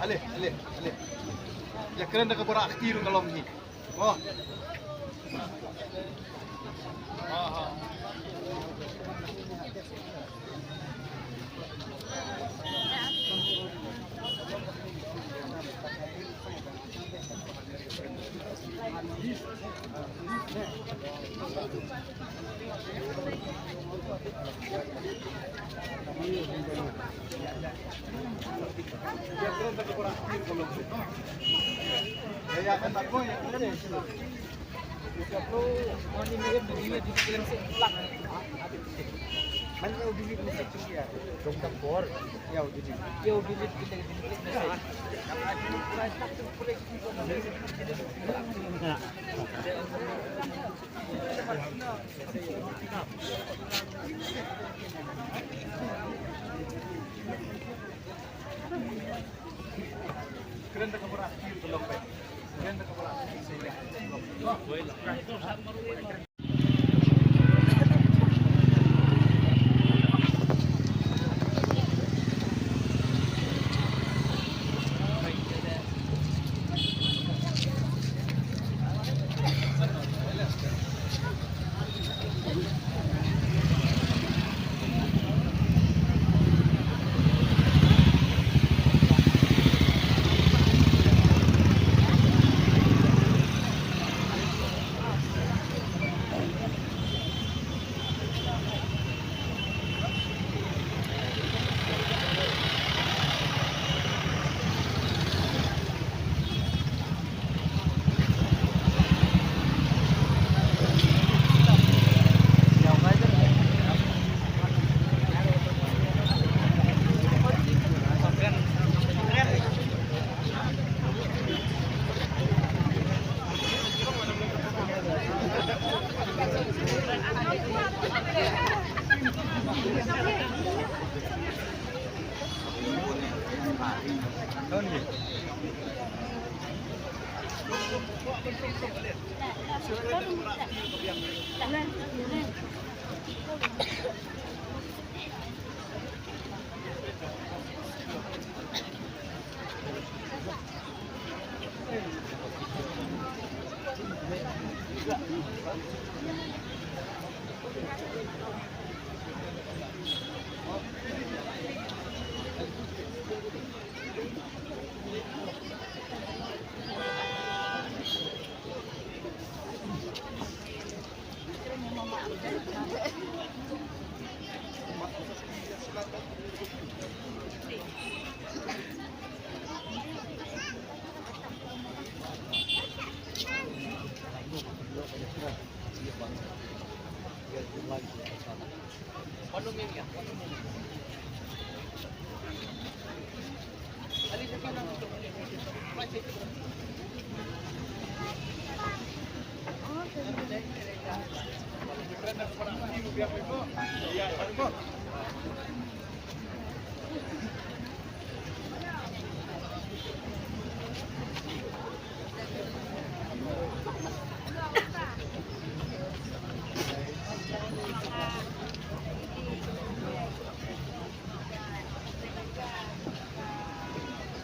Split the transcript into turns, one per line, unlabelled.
Alih, alih, alih. Ya keren dah keberak ketiru kalau ni. Oh. Ya keren dah keberak ketiru kalau ni. Ya kan tak boleh.
Morning mirip begini di film pulang.
Mana kau beli message dia?
Dongkap bor.
Ya udah.
Yo bilit kita di message.
Keren dah keberak ketiru kalau ni. Keren dah keberak ketiru. Ya,